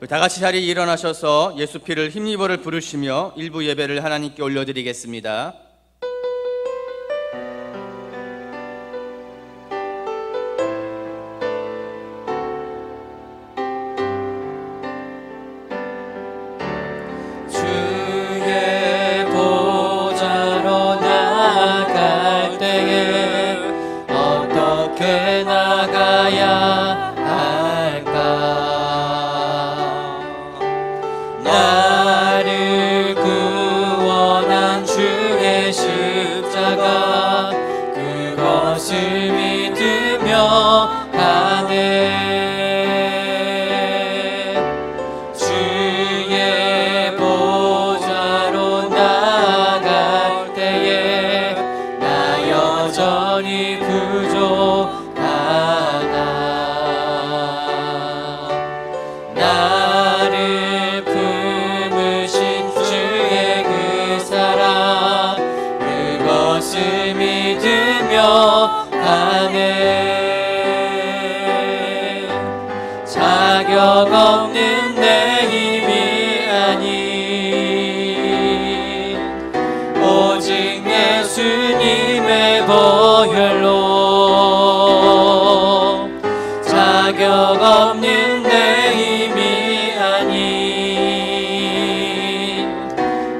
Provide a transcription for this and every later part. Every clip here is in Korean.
다 같이 자리에 일어나셔서 예수 피를 힘입어를 부르시며 일부 예배를 하나님께 올려드리겠습니다. 주의 보좌로 나갈 때에 어떻게 나가야 할까? 나를 구원한 주의 십자가, 그것을 믿으며 가네. 주의 보좌로 나갈 때에 나 여전히 부족하다. 나를 품으신 주의 그 사랑, 그것을 믿으며 가네. 자격 없는 내 힘이 아닌 오직 예수님의 보혈로, 자격 없는 내 힘이 아닌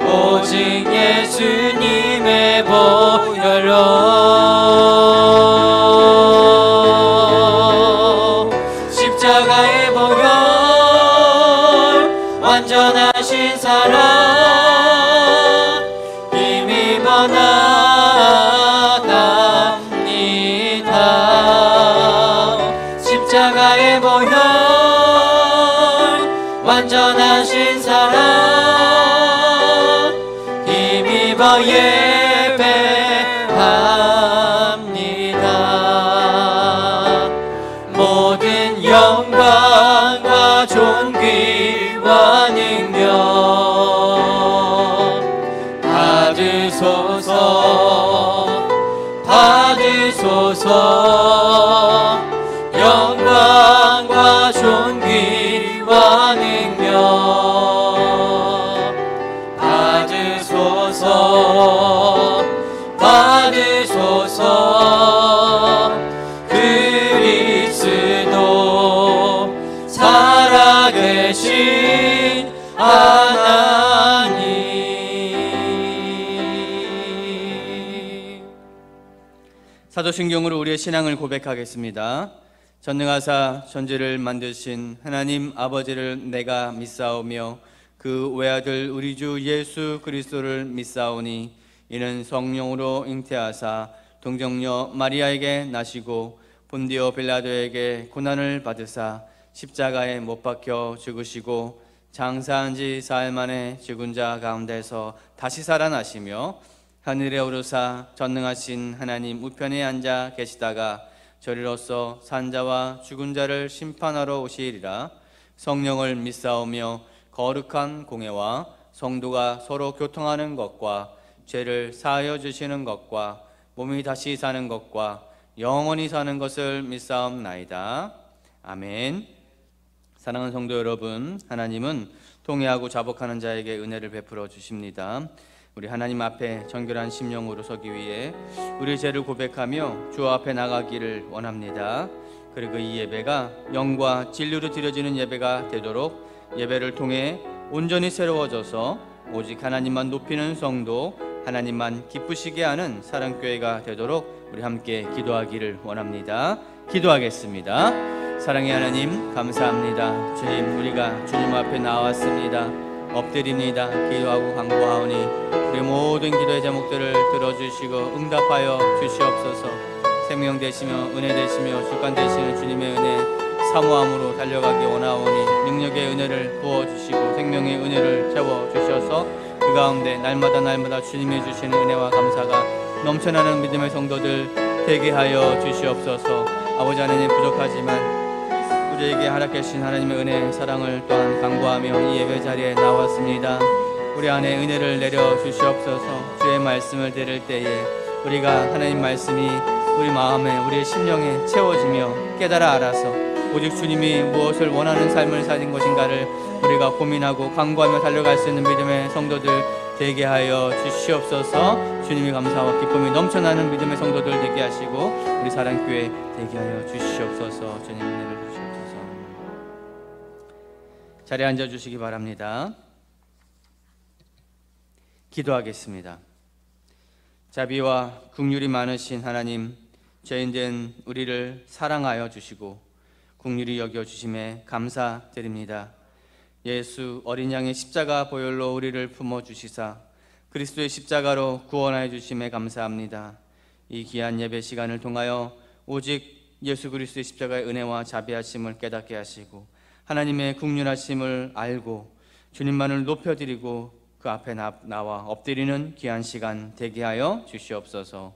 오직 예수님의 보혈로. 십자가의 보혈, 완전하신 사랑 힘입어 나갑니다. 십자가의 보혈, 완전하신 사랑 힘입어 예배합니다. 모든 영광과 존귀와 능력 받으소서, 받으소서. 영광과 존귀와 능력 받으소서, 받으소서. 그리스도 살아계신 하나님. 사도신경으로 우리의 신앙을 고백하겠습니다. 전능하사 천지를 만드신 하나님 아버지를 내가 믿사오며 그 외아들 우리 주 예수 그리스도를 믿사오니, 이는 성령으로 잉태하사 동정녀 마리아에게 나시고 본디오 빌라도에게 고난을 받으사 십자가에 못 박혀 죽으시고 장사한 지 사흘 만에 죽은 자 가운데서 다시 살아나시며 하늘에 오르사 전능하신 하나님 우편에 앉아 계시다가 저리로서 산자와 죽은 자를 심판하러 오시리라. 성령을 믿사오며 거룩한 공회와 성도가 서로 교통하는 것과 죄를 사하여 주시는 것과 몸이 다시 사는 것과 영원히 사는 것을 믿사옵나이다. 아멘. 사랑하는 성도 여러분, 하나님은 통회하고 자복하는 자에게 은혜를 베풀어 주십니다. 우리 하나님 앞에 정결한 심령으로 서기 위해 우리 죄를 고백하며 주 앞에 나가기를 원합니다. 그리고 이 예배가 영과 진리로 드려지는 예배가 되도록 예배를 통해 온전히 새로워져서 오직 하나님만 높이는 성도, 하나님만 기쁘시게 하는 사랑교회가 되도록 우리 함께 기도하기를 원합니다. 기도하겠습니다. 사랑의 하나님, 감사합니다. 주님, 우리가 주님 앞에 나왔습니다. 엎드립니다. 기도하고 간구하오니 우리 모든 기도의 제목들을 들어주시고 응답하여 주시옵소서. 생명 되시며 은혜 되시며 주관 되시는 주님의 은혜, 사모함으로 달려가기 원하오니 능력의 은혜를 부어주시고 생명의 은혜를 채워주셔서 그 가운데 날마다 주님이 주시는 은혜와 감사가 넘쳐나는 믿음의 성도들 되게 하여 주시옵소서. 아버지 하나님, 부족하지만 우리에게 허락해 주신 하나님의 은혜, 사랑을 또한 간구하며 이 예배 자리에 나왔습니다. 우리 안에 은혜를 내려 주시옵소서. 주의 말씀을 들을 때에 우리가 하나님 말씀이 우리 마음에, 우리의 심령에 채워지며 깨달아 알아서 오직 주님이 무엇을 원하는 삶을 사는 것인가를 우리가 고민하고 간구하며 달려갈 수 있는 믿음의 성도들 되게 하여 주시옵소서. 주님이 감사와 기쁨이 넘쳐나는 믿음의 성도들 되게 하시고 우리 사랑교회 되게 하여 주시옵소서. 주님 은혜를 주시옵소서. 자리에 앉아주시기 바랍니다. 기도하겠습니다. 자비와 긍휼이 많으신 하나님, 죄인된 우리를 사랑하여 주시고 긍휼히 여겨주심에 감사드립니다. 예수 어린 양의 십자가 보혈로 우리를 품어주시사 그리스도의 십자가로 구원하여 주심에 감사합니다. 이 귀한 예배 시간을 통하여 오직 예수 그리스도의 십자가의 은혜와 자비하심을 깨닫게 하시고 하나님의 긍휼하심을 알고 주님만을 높여드리고 그 앞에 나와 엎드리는 귀한 시간 되게 하여 주시옵소서.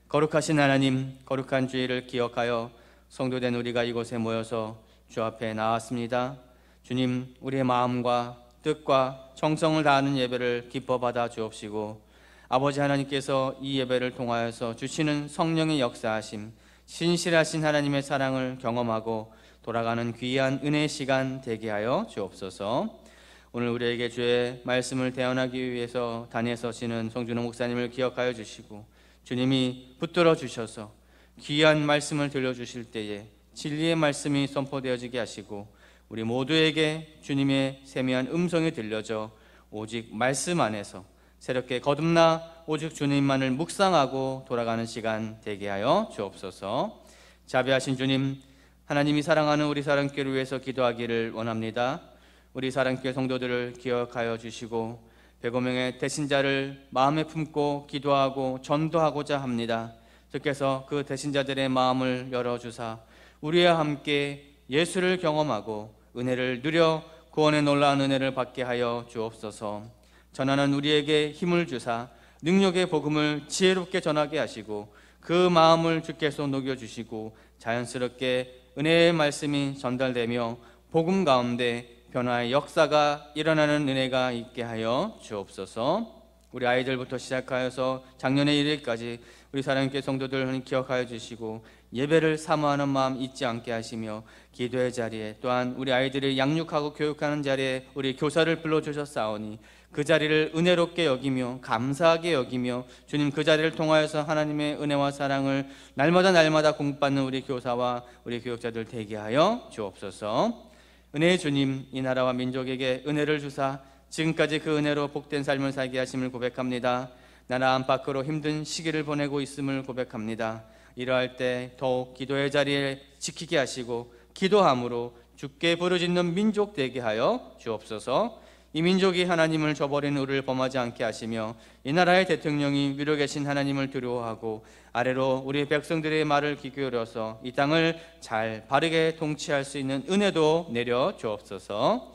거룩하신 하나님, 거룩한 주일을 기억하여 성도된 우리가 이곳에 모여서 주 앞에 나왔습니다. 주님, 우리의 마음과 뜻과 정성을 다하는 예배를 기뻐 받아 주옵시고 아버지 하나님께서 이 예배를 통하여서 주시는 성령의 역사하심, 신실하신 하나님의 사랑을 경험하고 돌아가는 귀한 은혜의 시간 되게 하여 주옵소서. 오늘 우리에게 주의 말씀을 대언하기 위해서 단위에 서시는 송준호 목사님을 기억하여 주시고 주님이 붙들어 주셔서 귀한 말씀을 들려주실 때에 진리의 말씀이 선포되어지게 하시고 우리 모두에게 주님의 세미한 음성이 들려져 오직 말씀 안에서 새롭게 거듭나 오직 주님만을 묵상하고 돌아가는 시간 되게 하여 주옵소서. 자비하신 주님, 하나님이 사랑하는 우리 사랑교회를 위해서 기도하기를 원합니다. 우리 사랑교회 성도들을 기억하여 주시고 105명의 대신자를 마음에 품고 기도하고 전도하고자 합니다. 주께서 그 대신자들의 마음을 열어주사 우리와 함께 예수를 경험하고 은혜를 누려 구원의 놀라운 은혜를 받게 하여 주옵소서. 전하는 우리에게 힘을 주사 능력의 복음을 지혜롭게 전하게 하시고 그 마음을 주께서 녹여주시고 자연스럽게 은혜의 말씀이 전달되며 복음 가운데 변화의 역사가 일어나는 은혜가 있게 하여 주옵소서. 우리 아이들부터 시작하여서 작년의 일일까지 우리 사랑교회 성도들 기억하여 주시고 예배를 사모하는 마음 잊지 않게 하시며 기도의 자리에 또한 우리 아이들을 양육하고 교육하는 자리에 우리 교사를 불러주셨사오니 그 자리를 은혜롭게 여기며 감사하게 여기며 주님 그 자리를 통하여서 하나님의 은혜와 사랑을 날마다 공부받는 우리 교사와 우리 교육자들 되게 하여 주옵소서. 은혜의 주님, 이 나라와 민족에게 은혜를 주사 지금까지 그 은혜로 복된 삶을 살게 하심을 고백합니다. 나라 안팎으로 힘든 시기를 보내고 있음을 고백합니다. 이러할 때 더욱 기도의 자리에 지키게 하시고 기도함으로 주께 부르짖는 민족 되게 하여 주옵소서. 이 민족이 하나님을 저버린 우리를 범하지 않게 하시며 이 나라의 대통령이 위로 계신 하나님을 두려워하고 아래로 우리 백성들의 말을 귀 기울여서 이 땅을 잘 바르게 통치할 수 있는 은혜도 내려 주옵소서.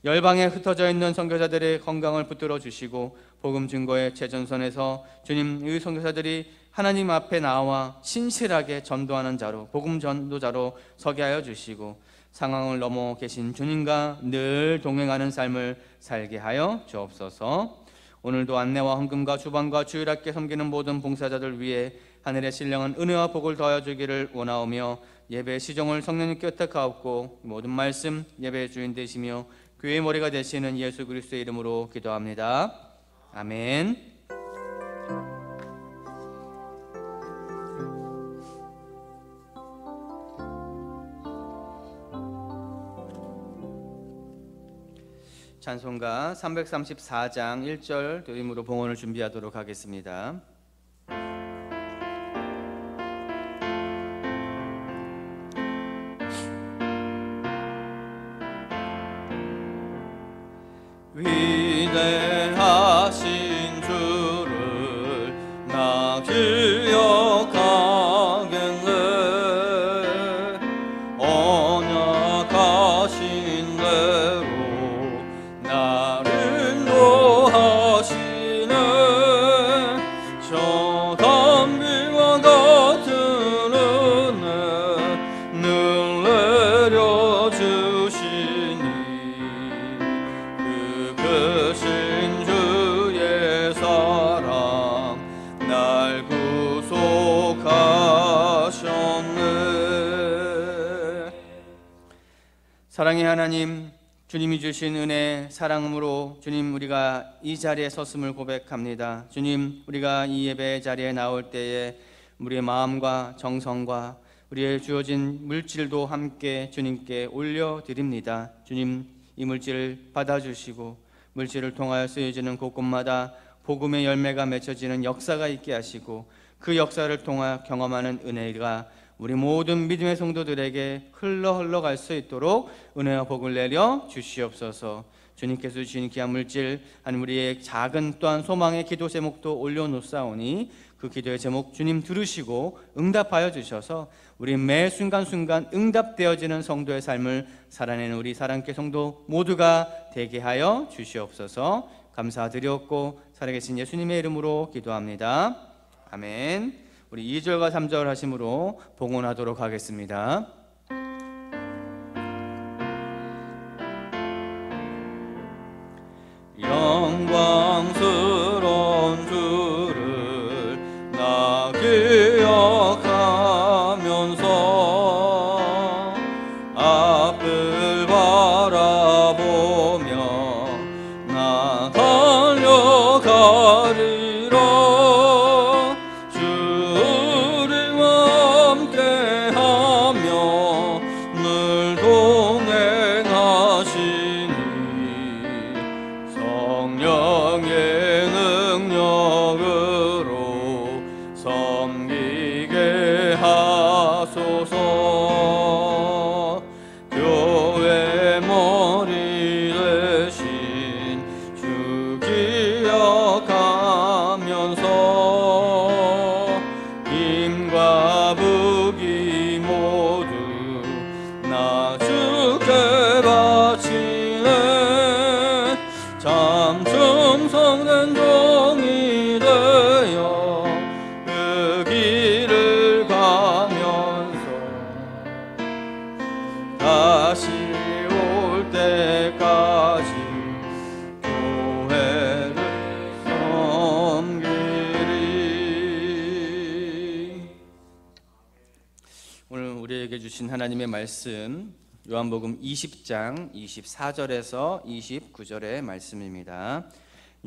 열방에 흩어져 있는 선교사들의 건강을 붙들어 주시고 복음 증거의 최전선에서 주님 이 선교사들이 하나님 앞에 나와 신실하게 전도하는 자로 복음 전도자로 서게 하여 주시고 상황을 넘어 계신 주님과 늘 동행하는 삶을 살게 하여 주옵소서. 오늘도 안내와 헌금과 주방과 주일학교 섬기는 모든 봉사자들 위해 하늘의 신령한 은혜와 복을 더하여 주기를 원하오며 예배 시종을 성령님께 의탁하옵고 모든 말씀 예배의 주인 되시며 교회의 머리가 되시는 예수 그리스도의 이름으로 기도합니다. 아멘. 찬송가 334장 1절 드림으로 봉헌을 준비하도록 하겠습니다. 위대하신 주를 나 기억하겠네. 언약하신 대로 나를 인도하시네. 저 담비와 같은 은혜 늘 내려주시니 크신 주의 사랑 날 구속하셨네. 사랑의 하나님, 주님이 주신 은혜 사랑으로 주님 우리가 이 자리에 섰음을 고백합니다. 주님 우리가 이 예배 자리에 나올 때에 우리의 마음과 정성과 우리의 주어진 물질도 함께 주님께 올려드립니다. 주님 이 물질을 받아주시고 물질을 통하여 쓰여지는 곳곳마다 복음의 열매가 맺혀지는 역사가 있게 하시고 그 역사를 통하여 경험하는 은혜가 우리 모든 믿음의 성도들에게 흘러갈 수 있도록 은혜와 복을 내려 주시옵소서. 주님께서 주신 귀한 물질 하나님 우리의 작은 또한 소망의 기도 제목도 올려놓사오니 그 기도의 제목 주님 들으시고 응답하여 주셔서 우리 매 순간순간 응답되어지는 성도의 삶을 살아내는 우리 사랑교회 성도 모두가 되게 하여 주시옵소서. 감사드렸고 살아계신 예수님의 이름으로 기도합니다. 아멘. 우리 2절과 3절 하심으로 봉헌하도록 하겠습니다. 영광스러운 주를 나 기억하면서 앞을 바라보며 나 달려가리라. 주와 함께하며 늘 동행하시니 성령의 능력으로 섬기게 하소서. 교회 머리 대신 주 기억하면서 힘과 무기 모두 나 주께 바치네. 참 충성된 종이 되어 그 길을 가면서 다시 올 때까지 교회를 섬기리. 오늘 우리에게 주신 하나님의 말씀 요한복음 20장 24절에서 29절의 말씀입니다.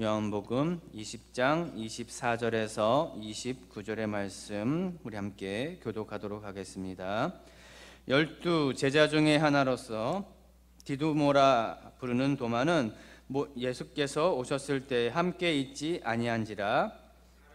요한복음 20장 24절에서 29절의 말씀 우리 함께 교독하도록 하겠습니다. 12 제자 중에 하나로서 디두모라 부르는 도마는 예수께서 오셨을 때 함께 있지 아니한지라.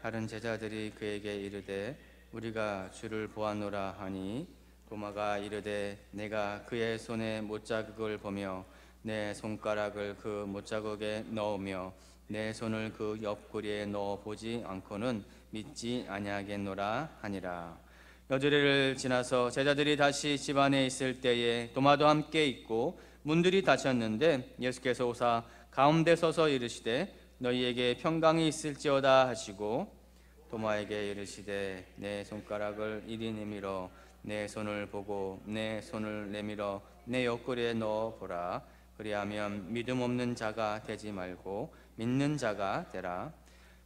다른 제자들이 그에게 이르되 우리가 주를 보았노라 하니 도마가 이르되 내가 그의 손에 못자국을 보며 내 손가락을 그 못자국에 넣으며 내 손을 그 옆구리에 넣어 보지 않고는 믿지 아니하겠노라 하니라. 여드레를 지나서 제자들이 다시 집 안에 있을 때에 도마도 함께 있고 문들이 닫혔는데 예수께서 오사 가운데 서서 이르시되 너희에게 평강이 있을지어다 하시고 도마에게 이르시되 내 손가락을 이리 내밀어 내 손을 보고 내 손을 내밀어 내 옆구리에 넣어 보라. 그리하면 믿음 없는 자가 되지 말고 믿는 자가 되라.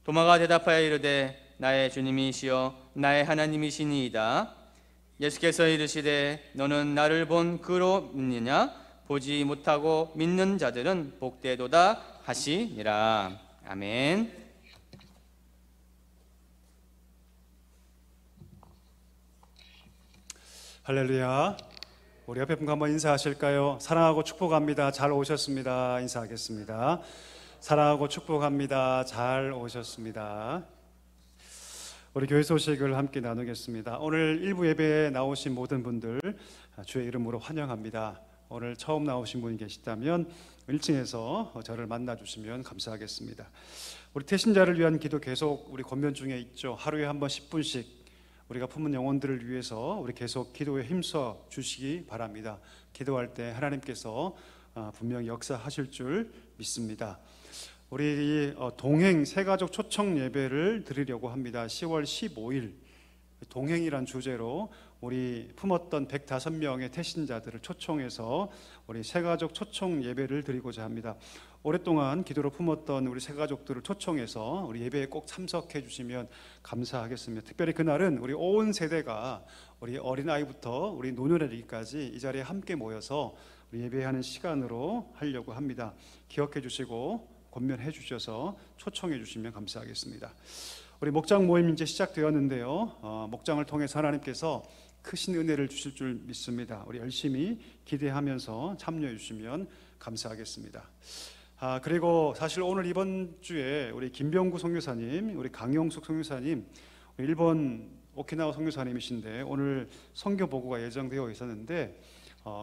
도마가 대답하여 이르되 나의 주님이시여 나의 하나님이시니이다. 예수께서 이르시되 너는 나를 본 그로 믿느냐? 보지 못하고 믿는 자들은 복되도다 하시니라. 아멘. 할렐루야. 우리 옆에 분과 한번 인사하실까요? 사랑하고 축복합니다. 잘 오셨습니다. 인사하겠습니다. 사랑하고 축복합니다. 잘 오셨습니다. 우리 교회 소식을 함께 나누겠습니다. 오늘 일부 예배에 나오신 모든 분들 주의 이름으로 환영합니다. 오늘 처음 나오신 분이 계시다면 1층에서 저를 만나주시면 감사하겠습니다. 우리 태신자를 위한 기도 계속 우리 권면 중에 있죠. 하루에 한 번 10분씩 우리가 품은 영혼들을 위해서 우리 계속 기도에 힘써 주시기 바랍니다. 기도할 때 하나님께서 분명히 역사하실 줄 믿습니다. 우리 동행 새가족 초청 예배를 드리려고 합니다. 10월 15일 동행이란 주제로 우리 품었던 105명의 태신자들을 초청해서 우리 새가족 초청 예배를 드리고자 합니다. 오랫동안 기도로 품었던 우리 새가족들을 초청해서 우리 예배에 꼭 참석해 주시면 감사하겠습니다. 특별히 그날은 우리 온 세대가 우리 어린아이부터 우리 노년에 이르기까지 이 자리에 함께 모여서 우리 우리 예배하는 시간으로 하려고 합니다. 기억해 주시고 권면해 주셔서 초청해 주시면 감사하겠습니다. 우리 목장 모임 이제 시작되었는데요. 목장을 통해서 하나님께서 크신 은혜를 주실 줄 믿습니다. 우리 열심히 기대하면서 참여해 주시면 감사하겠습니다. 그리고 사실 오늘 이번 주에 우리 김병구 선교사님, 우리 강용숙 선교사님, 일본 오키나와 선교사님이신데 오늘 선교 보고가 예정되어 있었는데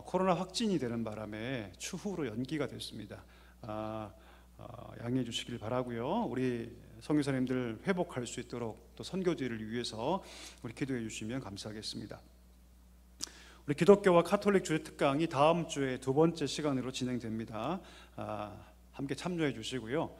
코로나 확진이 되는 바람에 추후로 연기가 됐습니다. 양해해 주시길 바라고요. 우리 선교사님들 회복할 수 있도록 또 선교지를 위해서 우리 기도해 주시면 감사하겠습니다. 우리 기독교와 카톨릭 주일 특강이 다음 주에 두 번째 시간으로 진행됩니다. 함께 참여해 주시고요.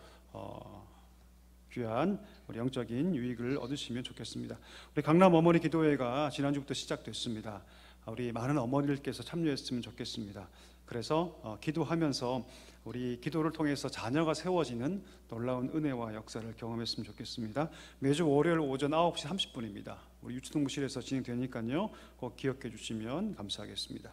귀한 우리 영적인 유익을 얻으시면 좋겠습니다. 우리 강남 어머니 기도회가 지난주부터 시작됐습니다. 우리 많은 어머니들께서 참여했으면 좋겠습니다. 그래서 기도하면서 우리 기도를 통해서 자녀가 세워지는 놀라운 은혜와 역사를 경험했으면 좋겠습니다. 매주 월요일 오전 9시 30분입니다. 우리 유치동부실에서 진행되니까요. 꼭 기억해 주시면 감사하겠습니다.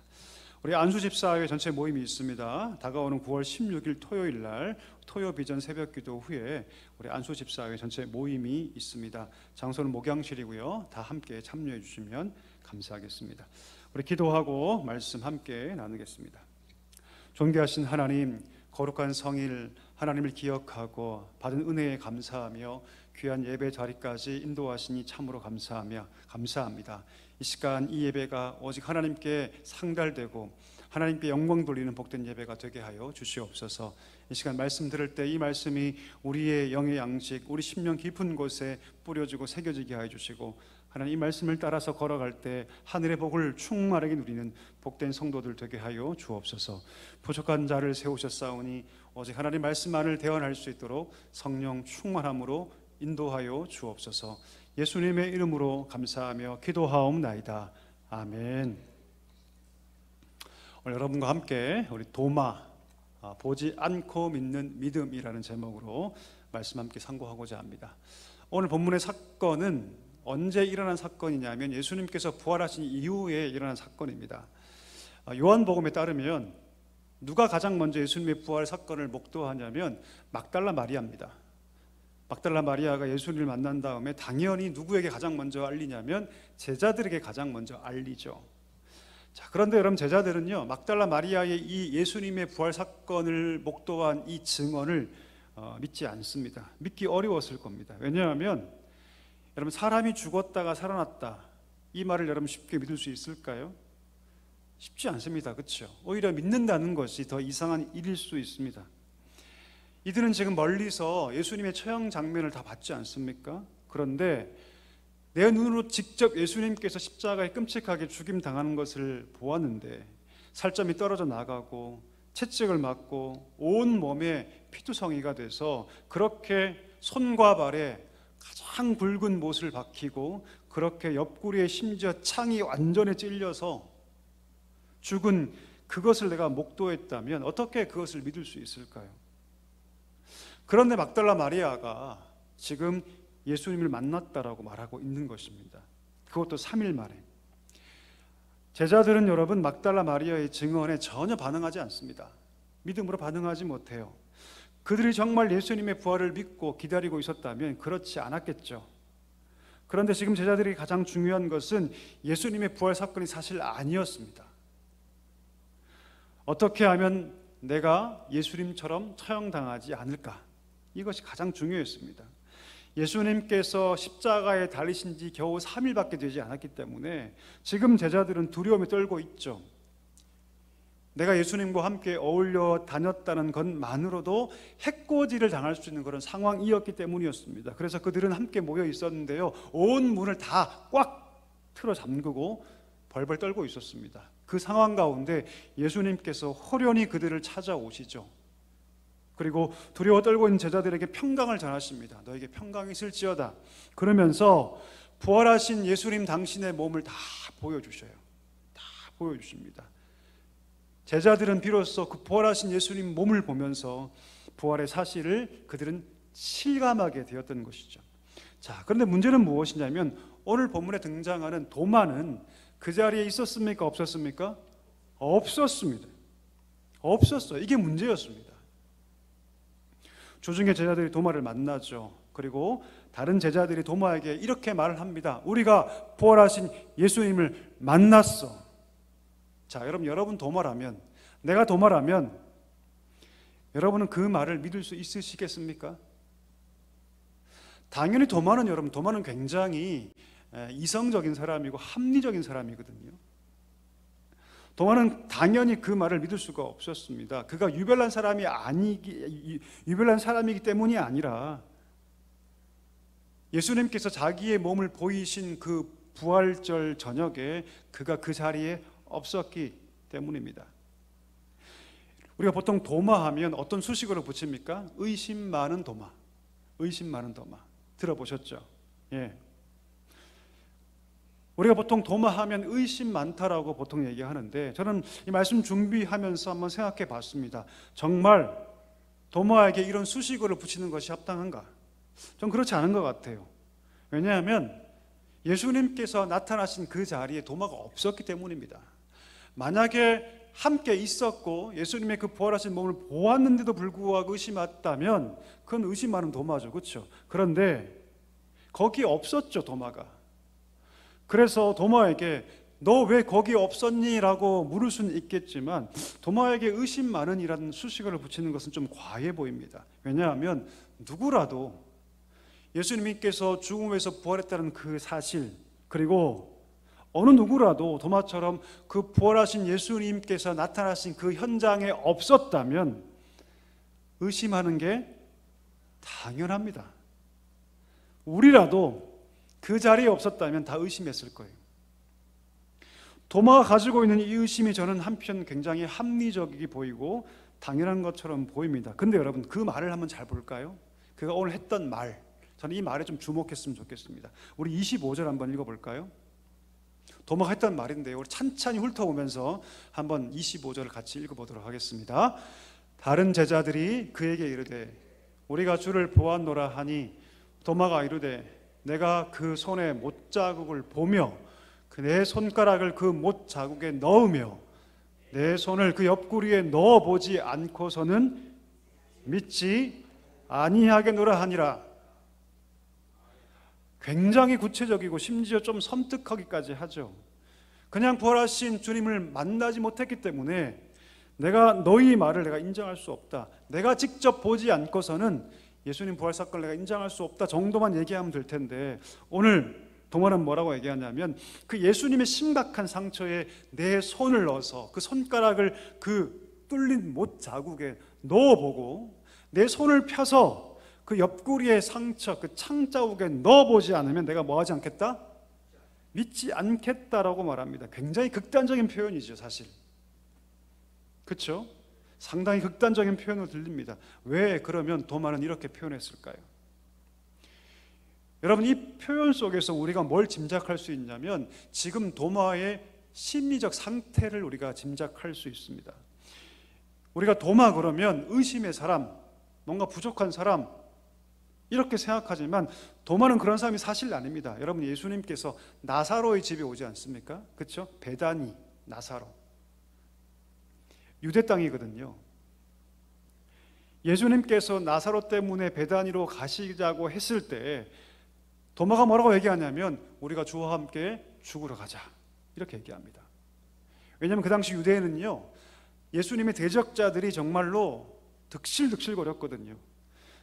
우리 안수집사회 전체 모임이 있습니다. 다가오는 9월 16일 토요일 날 토요비전 새벽기도 후에 우리 안수집사회 전체 모임이 있습니다. 장소는 목양실이고요. 다 함께 참여해 주시면 감사하겠습니다. 우리 기도하고 말씀 함께 나누겠습니다. 존귀하신 하나님, 거룩한 성일 하나님을 기억하고 받은 은혜에 감사하며 귀한 예배 자리까지 인도하시니 참으로 감사합니다. 이 시간 이 예배가 오직 하나님께 상달되고 하나님께 영광 돌리는 복된 예배가 되게 하여 주시옵소서. 이 시간 말씀 들을 때 이 말씀이 우리의 영의 양식, 우리 심령 깊은 곳에 뿌려지고 새겨지게 하여 주시고 하나님 이 말씀을 따라서 걸어갈 때 하늘의 복을 충만하게 누리는 복된 성도들 되게 하여 주옵소서. 부족한 자를 세우셨사오니 오직 하나님 말씀만을 대언할 수 있도록 성령 충만함으로 인도하여 주옵소서. 예수님의 이름으로 감사하며 기도하옵나이다. 아멘. 오늘 여러분과 함께 우리 도마, 보지 않고 믿는 믿음이라는 제목으로 말씀 함께 상고하고자 합니다. 오늘 본문의 사건은 언제 일어난 사건이냐면 예수님께서 부활하신 이후에 일어난 사건입니다. 요한복음에 따르면 누가 가장 먼저 예수님의 부활 사건을 목도하냐면 막달라 마리아입니다. 막달라 마리아가 예수님을 만난 다음에 당연히 누구에게 가장 먼저 알리냐면 제자들에게 가장 먼저 알리죠. 자, 그런데 여러분 제자들은요 막달라 마리아의 이 예수님의 부활 사건을 목도한 이 증언을 믿지 않습니다. 믿기 어려웠을 겁니다. 왜냐하면 여러분 사람이 죽었다가 살아났다 이 말을 여러분 쉽게 믿을 수 있을까요? 쉽지 않습니다. 그렇죠? 오히려 믿는다는 것이 더 이상한 일일 수 있습니다. 이들은 지금 멀리서 예수님의 처형 장면을 다 봤지 않습니까? 그런데 내 눈으로 직접 예수님께서 십자가에 끔찍하게 죽임당하는 것을 보았는데 살점이 떨어져 나가고 채찍을 맞고 온 몸에 피투성이가 돼서 그렇게 손과 발에 가장 굵은 못을 박히고 그렇게 옆구리에 심지어 창이 완전히 찔려서 죽은 그것을 내가 목도했다면 어떻게 그것을 믿을 수 있을까요? 그런데 막달라 마리아가 지금 예수님을 만났다라고 말하고 있는 것입니다. 그것도 3일 만에. 제자들은 여러분 막달라 마리아의 증언에 전혀 반응하지 않습니다. 믿음으로 반응하지 못해요. 그들이 정말 예수님의 부활을 믿고 기다리고 있었다면 그렇지 않았겠죠. 그런데 지금 제자들이 가장 중요한 것은 예수님의 부활 사건이 사실 아니었습니다. 어떻게 하면 내가 예수님처럼 처형당하지 않을까? 이것이 가장 중요했습니다. 예수님께서 십자가에 달리신 지 겨우 3일밖에 되지 않았기 때문에 지금 제자들은 두려움에 떨고 있죠. 내가 예수님과 함께 어울려 다녔다는 것만으로도 해코지를 당할 수 있는 그런 상황이었기 때문이었습니다. 그래서 그들은 함께 모여 있었는데요, 온 문을 다 꽉 틀어 잠그고 벌벌 떨고 있었습니다. 그 상황 가운데 예수님께서 호련히 그들을 찾아오시죠. 그리고 두려워 떨고 있는 제자들에게 평강을 전하십니다. 너에게 평강이 있을지어다. 그러면서 부활하신 예수님 당신의 몸을 다 보여주셔요. 다 보여주십니다. 제자들은 비로소 그 부활하신 예수님 몸을 보면서 부활의 사실을 그들은 실감하게 되었던 것이죠. 자, 그런데 문제는 무엇이냐면 오늘 본문에 등장하는 도마는 그 자리에 있었습니까? 없었습니까? 없었습니다. 없었어요. 이게 문제였습니다. 주중에 제자들이 도마를 만나죠. 그리고 다른 제자들이 도마에게 이렇게 말을 합니다. 우리가 부활하신 예수님을 만났어. 자, 여러분 도마라면, 내가 도마라면 여러분은 그 말을 믿을 수 있으시겠습니까? 당연히 도마는 굉장히 이성적인 사람이고 합리적인 사람이거든요. 도마는 당연히 그 말을 믿을 수가 없었습니다. 그가 유별난 사람이기 때문이 아니라 예수님께서 자기의 몸을 보이신 그 부활절 저녁에 그가 그 자리에 없었기 때문입니다. 우리가 보통 도마하면 어떤 수식어를 붙입니까? 의심 많은 도마. 의심 많은 도마. 들어보셨죠? 예. 우리가 보통 도마하면 의심 많다라고 보통 얘기하는데, 저는 이 말씀 준비하면서 한번 생각해 봤습니다. 정말 도마에게 이런 수식어를 붙이는 것이 합당한가? 전 그렇지 않은 것 같아요. 왜냐하면 예수님께서 나타나신 그 자리에 도마가 없었기 때문입니다. 만약에 함께 있었고 예수님의 그 부활하신 몸을 보았는데도 불구하고 의심했다면 그건 의심 많은 도마죠. 그렇죠? 그런데 거기 없었죠, 도마가. 그래서 도마에게 너 왜 거기 없었니? 라고 물을 수는 있겠지만 도마에게 의심 많은 이라는 수식어를 붙이는 것은 좀 과해 보입니다. 왜냐하면 누구라도 예수님께서 죽음에서 부활했다는 그 사실, 그리고 어느 누구라도 도마처럼 그 부활하신 예수님께서 나타나신 그 현장에 없었다면 의심하는 게 당연합니다. 우리라도 그 자리에 없었다면 다 의심했을 거예요. 도마가 가지고 있는 이 의심이 저는 한편 굉장히 합리적이 보이고 당연한 것처럼 보입니다. 근데 여러분, 그 말을 한번 잘 볼까요? 그가 오늘 했던 말, 저는 이 말에 좀 주목했으면 좋겠습니다. 우리 25절 한번 읽어볼까요? 도마가 했던 말인데요, 우리 찬찬히 훑어보면서 한번 25절을 같이 읽어보도록 하겠습니다. 다른 제자들이 그에게 이르되 우리가 주를 보았노라 하니 도마가 이르되 내가 그 손에 못자국을 보며 내 손가락을 그 못자국에 넣으며 내 손을 그 옆구리에 넣어보지 않고서는 믿지 아니하겠노라 하니라. 굉장히 구체적이고 심지어 좀 섬뜩하기까지 하죠. 그냥 부활하신 주님을 만나지 못했기 때문에 내가 너희 말을 내가 인정할 수 없다, 내가 직접 보지 않고서는 예수님 부활 사건을 내가 인정할 수 없다 정도만 얘기하면 될 텐데, 오늘 도마는 뭐라고 얘기하냐면 그 예수님의 심각한 상처에 내 손을 넣어서 그 손가락을 그 뚫린 못 자국에 넣어보고 내 손을 펴서 그 옆구리의 상처, 그 창자국에 넣어보지 않으면 내가 뭐하지 않겠다? 믿지 않겠다라고 말합니다. 굉장히 극단적인 표현이죠, 사실. 그렇죠? 상당히 극단적인 표현으로 들립니다. 왜 그러면 도마는 이렇게 표현했을까요? 여러분, 이 표현 속에서 우리가 뭘 짐작할 수 있냐면 지금 도마의 심리적 상태를 우리가 짐작할 수 있습니다. 우리가 도마 그러면 의심의 사람, 뭔가 부족한 사람 이렇게 생각하지만 도마는 그런 사람이 사실 아닙니다. 여러분, 예수님께서 나사로의 집에 오지 않습니까? 그렇죠? 베다니, 나사로. 유대 땅이거든요. 예수님께서 나사로 때문에 베다니로 가시자고 했을 때 도마가 뭐라고 얘기하냐면 우리가 주와 함께 죽으러 가자, 이렇게 얘기합니다. 왜냐하면 그 당시 유대에는요, 예수님의 대적자들이 정말로 득실득실거렸거든요.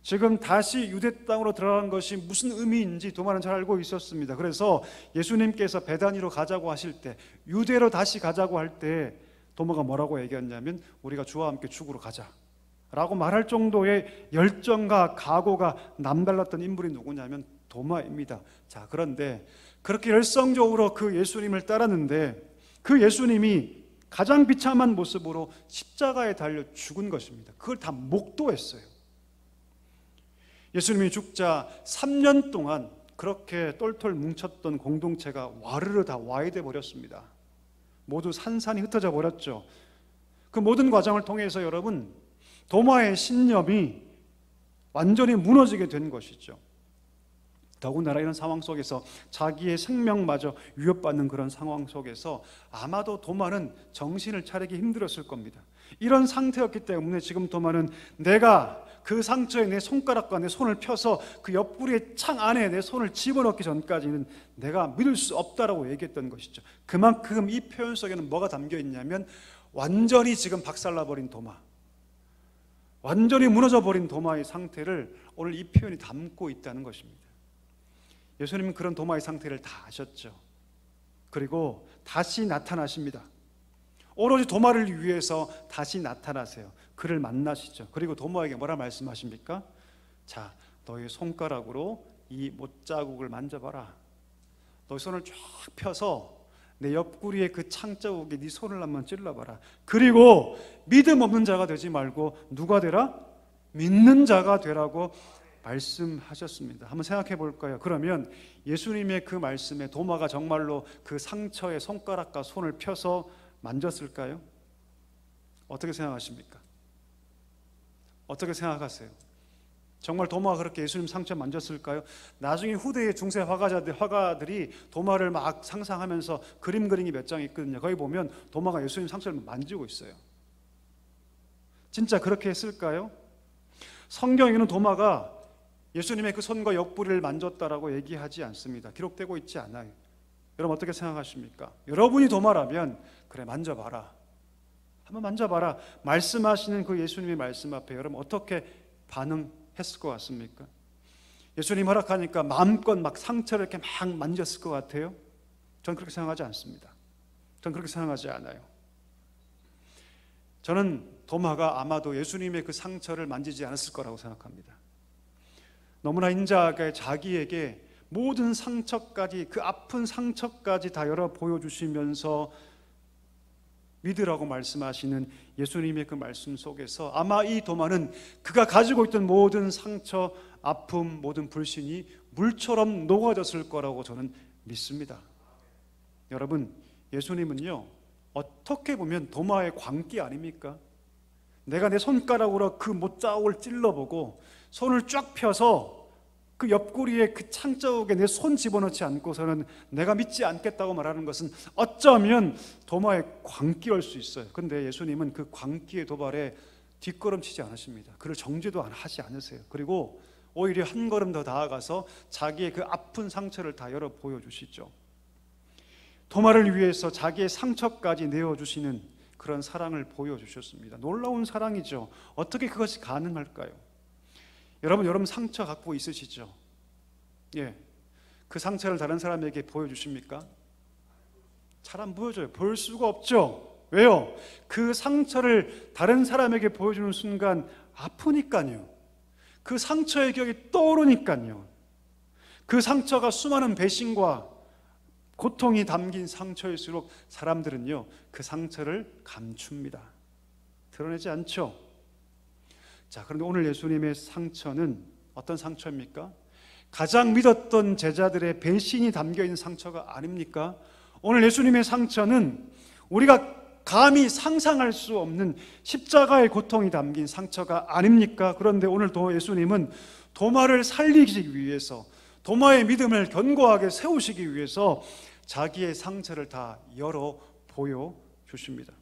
지금 다시 유대 땅으로 들어가는 것이 무슨 의미인지 도마는 잘 알고 있었습니다. 그래서 예수님께서 베다니로 가자고 하실 때, 유대로 다시 가자고 할 때 도마가 뭐라고 얘기했냐면 우리가 주와 함께 죽으러 가자 라고 말할 정도의 열정과 각오가 남달랐던 인물이 누구냐면 도마입니다. 자, 그런데 그렇게 열성적으로 그 예수님을 따랐는데 그 예수님이 가장 비참한 모습으로 십자가에 달려 죽은 것입니다. 그걸 다 목도했어요. 예수님이 죽자 3년 동안 그렇게 똘똘 뭉쳤던 공동체가 와르르 다 와해돼 버렸습니다. 모두 산산이 흩어져 버렸죠. 그 모든 과정을 통해서 여러분, 도마의 신념이 완전히 무너지게 된 것이죠. 더군다나 이런 상황 속에서 자기의 생명마저 위협받는 그런 상황 속에서 아마도 도마는 정신을 차리기 힘들었을 겁니다. 이런 상태였기 때문에 지금 도마는 내가 그 상처에 내 손가락과 내 손을 펴서 그 옆구리의 창 안에 내 손을 집어넣기 전까지는 내가 믿을 수 없다라고 얘기했던 것이죠. 그만큼 이 표현 속에는 뭐가 담겨 있냐면 완전히 지금 박살나버린 도마, 완전히 무너져버린 도마의 상태를 오늘 이 표현이 담고 있다는 것입니다. 예수님은 그런 도마의 상태를 다 아셨죠. 그리고 다시 나타나십니다. 오로지 도마를 위해서 다시 나타나세요. 그를 만나시죠. 그리고 도마에게 뭐라 말씀하십니까? 자, 너의 손가락으로 이 못자국을 만져봐라. 너의 손을 쫙 펴서 내 옆구리에 그 창자국에 네 손을 한번 찔러봐라. 그리고 믿음 없는 자가 되지 말고 누가 되라? 믿는 자가 되라고 말씀하셨습니다. 한번 생각해 볼까요? 그러면 예수님의 그 말씀에 도마가 정말로 그 상처에 손가락과 손을 펴서 만졌을까요? 어떻게 생각하십니까? 어떻게 생각하세요? 정말 도마가 그렇게 예수님 상처 만졌을까요? 나중에 후대의 중세 화가들이 도마를 막 상상하면서 그림 그린 게 몇 장 있거든요. 거기 보면 도마가 예수님 상처를 만지고 있어요. 진짜 그렇게 했을까요? 성경에는 도마가 예수님의 그 손과 옆구리를 만졌다라고 얘기하지 않습니다. 기록되고 있지 않아요. 여러분 어떻게 생각하십니까? 여러분이 도마라면 그래 만져봐라, 한번 만져봐라 말씀하시는 그 예수님의 말씀 앞에 여러분 어떻게 반응했을 것 같습니까? 예수님 허락하니까 마음껏 막 상처를 이렇게 막 만졌을 것 같아요? 저는 그렇게 생각하지 않습니다. 저는 그렇게 생각하지 않아요. 저는 도마가 아마도 예수님의 그 상처를 만지지 않았을 거라고 생각합니다. 너무나 인자하게 자기에게 모든 상처까지, 그 아픈 상처까지 다 열어 보여주시면서 믿으라고 말씀하시는 예수님의 그 말씀 속에서 아마 이 도마는 그가 가지고 있던 모든 상처, 아픔, 모든 불신이 물처럼 녹아졌을 거라고 저는 믿습니다. 여러분, 예수님은요 어떻게 보면 도마의 광기 아닙니까? 내가 내 손가락으로 그 못자국을 찔러보고 손을 쫙 펴서 그 옆구리에 그 창자국에 내 손 집어넣지 않고서는 내가 믿지 않겠다고 말하는 것은 어쩌면 도마의 광기일 수 있어요. 그런데 예수님은 그 광기의 도발에 뒷걸음치지 않으십니다. 그를 정죄도 하지 않으세요. 그리고 오히려 한 걸음 더 나아가서 자기의 그 아픈 상처를 다 열어 보여주시죠. 도마를 위해서 자기의 상처까지 내어주시는 그런 사랑을 보여주셨습니다. 놀라운 사랑이죠. 어떻게 그것이 가능할까요? 여러분 상처 갖고 있으시죠? 예, 그 상처를 다른 사람에게 보여주십니까? 잘 안 보여줘요. 볼 수가 없죠. 왜요? 그 상처를 다른 사람에게 보여주는 순간 아프니까요. 그 상처의 기억이 떠오르니까요. 그 상처가 수많은 배신과 고통이 담긴 상처일수록 사람들은요 그 상처를 감춥니다. 드러내지 않죠. 자, 그런데 오늘 예수님의 상처는 어떤 상처입니까? 가장 믿었던 제자들의 배신이 담겨있는 상처가 아닙니까? 오늘 예수님의 상처는 우리가 감히 상상할 수 없는 십자가의 고통이 담긴 상처가 아닙니까? 그런데 오늘 예수님은 도마를 살리기 위해서, 도마의 믿음을 견고하게 세우시기 위해서 자기의 상처를 다 열어 보여주십니다.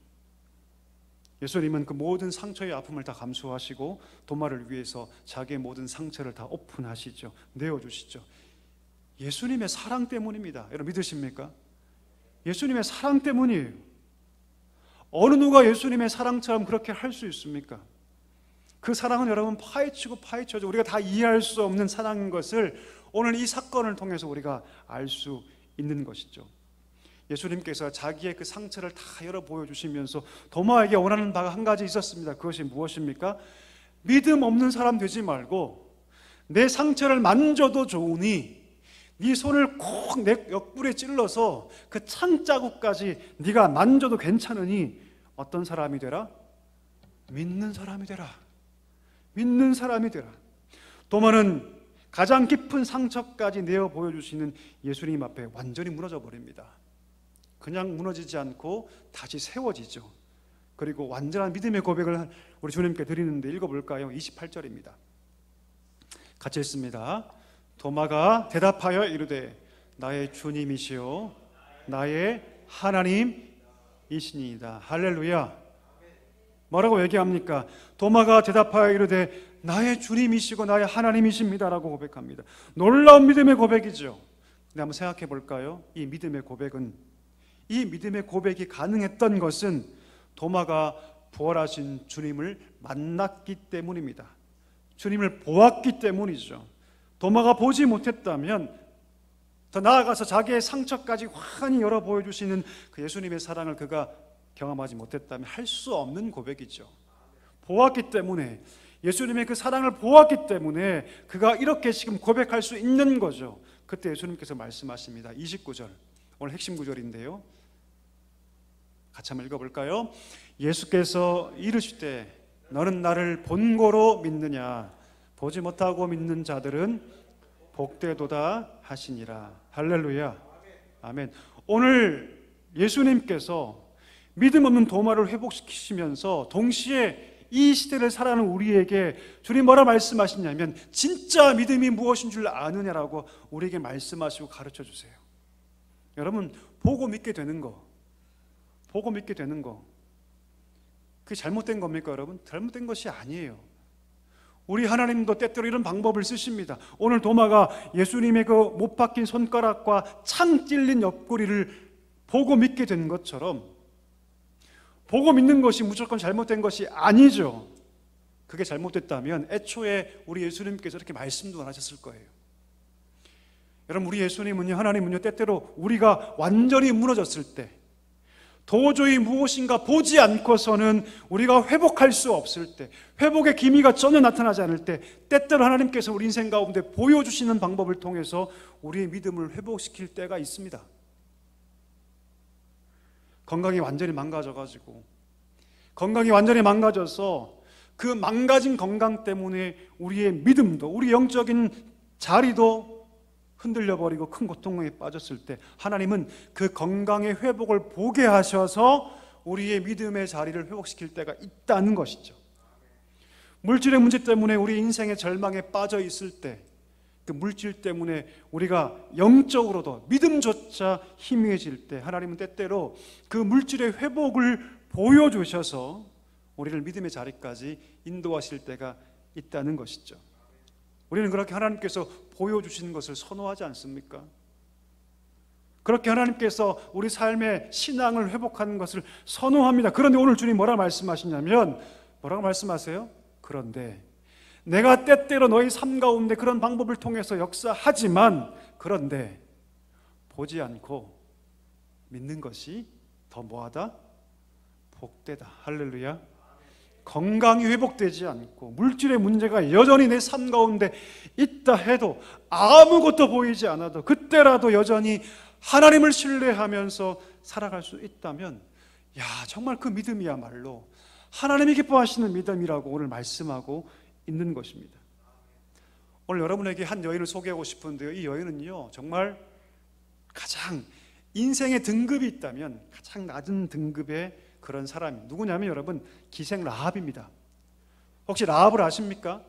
예수님은 그 모든 상처의 아픔을 다 감수하시고 도마를 위해서 자기의 모든 상처를 다 오픈하시죠. 내어주시죠. 예수님의 사랑 때문입니다. 여러분 믿으십니까? 예수님의 사랑 때문이에요. 어느 누가 예수님의 사랑처럼 그렇게 할 수 있습니까? 그 사랑은 여러분 파헤쳐져 우리가 다 이해할 수 없는 사랑인 것을 오늘 이 사건을 통해서 우리가 알 수 있는 것이죠. 예수님께서 자기의 그 상처를 다 열어 보여주시면서 도마에게 원하는 바가 한 가지 있었습니다. 그것이 무엇입니까? 믿음 없는 사람 되지 말고 내 상처를 만져도 좋으니 네 손을 콕 내 옆구리에 찔러서 그 창자국까지 네가 만져도 괜찮으니 어떤 사람이 되라? 믿는 사람이 되라. 믿는 사람이 되라. 도마는 가장 깊은 상처까지 내어 보여주시는 예수님 앞에 완전히 무너져 버립니다. 그냥 무너지지 않고 다시 세워지죠. 그리고 완전한 믿음의 고백을 우리 주님께 드리는데 읽어볼까요? 28절입니다. 같이 읽습니다. 도마가 대답하여 이르되 나의 주님이시오 나의 하나님이시니이다. 할렐루야. 뭐라고 얘기합니까? 도마가 대답하여 이르되 나의 주님이시고 나의 하나님이십니다라고 고백합니다. 놀라운 믿음의 고백이죠. 근데 한번 생각해 볼까요? 이 믿음의 고백이 가능했던 것은 도마가 부활하신 주님을 만났기 때문입니다. 주님을 보았기 때문이죠. 도마가 보지 못했다면, 더 나아가서 자기의 상처까지 환히 열어 보여주시는 그 예수님의 사랑을 그가 경험하지 못했다면 할 수 없는 고백이죠. 보았기 때문에, 예수님의 그 사랑을 보았기 때문에 그가 이렇게 지금 고백할 수 있는 거죠. 그때 예수님께서 말씀하십니다. 29절, 오늘 핵심 구절인데요, 같이 한번 읽어볼까요? 예수께서 이르시되 너는 나를 본고로 믿느냐? 보지 못하고 믿는 자들은 복되도다 하시니라. 할렐루야, 아멘. 오늘 예수님께서 믿음 없는 도마를 회복시키시면서 동시에 이 시대를 살아가는 우리에게 주님 뭐라 말씀하시냐면 진짜 믿음이 무엇인 줄 아느냐라고 우리에게 말씀하시고 가르쳐 주세요. 여러분, 보고 믿게 되는 거, 그게 잘못된 겁니까 여러분? 잘못된 것이 아니에요. 우리 하나님도 때때로 이런 방법을 쓰십니다. 오늘 도마가 예수님의 그 못 박힌 손가락과 창 찔린 옆구리를 보고 믿게 된 것처럼, 보고 믿는 것이 무조건 잘못된 것이 아니죠. 그게 잘못됐다면 애초에 우리 예수님께서 이렇게 말씀도 안 하셨을 거예요. 여러분, 우리 예수님은요, 하나님은요, 때때로 우리가 완전히 무너졌을 때, 도저히 무엇인가 보지 않고서는 우리가 회복할 수 없을 때, 회복의 기미가 전혀 나타나지 않을 때, 때때로 하나님께서 우리 인생 가운데 보여주시는 방법을 통해서 우리의 믿음을 회복시킬 때가 있습니다. 건강이 완전히 망가져서 그 망가진 건강 때문에 우리의 믿음도, 우리 영적인 자리도 흔들려 버리고 큰 고통에 빠졌을 때 하나님은 그 건강의 회복을 보게 하셔서 우리의 믿음의 자리를 회복시킬 때가 있다는 것이죠. 물질의 문제 때문에 우리 인생의 절망에 빠져 있을 때, 그 물질 때문에 우리가 영적으로도 믿음조차 희미해질 때 하나님은 때때로 그 물질의 회복을 보여주셔서 우리를 믿음의 자리까지 인도하실 때가 있다는 것이죠. 우리는 그렇게 하나님께서 보여주시는 것을 선호하지 않습니까? 그렇게 하나님께서 우리 삶의 신앙을 회복하는 것을 선호합니다. 그런데 오늘 주님 뭐라고 말씀하시냐면, 뭐라고 말씀하세요? 그런데 내가 때때로 너희 삶 가운데 그런 방법을 통해서 역사하지만, 그런데 보지 않고 믿는 것이 더 뭐하다? 복되다. 할렐루야. 건강이 회복되지 않고 물질의 문제가 여전히 내 삶 가운데 있다 해도, 아무것도 보이지 않아도 그때라도 여전히 하나님을 신뢰하면서 살아갈 수 있다면, 정말 그 믿음이야말로 하나님이 기뻐하시는 믿음이라고 오늘 말씀하고 있는 것입니다. 오늘 여러분에게 한 여인을 소개하고 싶은데요, 이 여인은요 정말 가장 인생의 등급이 있다면 가장 낮은 등급의 그런 사람이 누구냐면 여러분, 기생 라합입니다. 혹시 라합을 아십니까?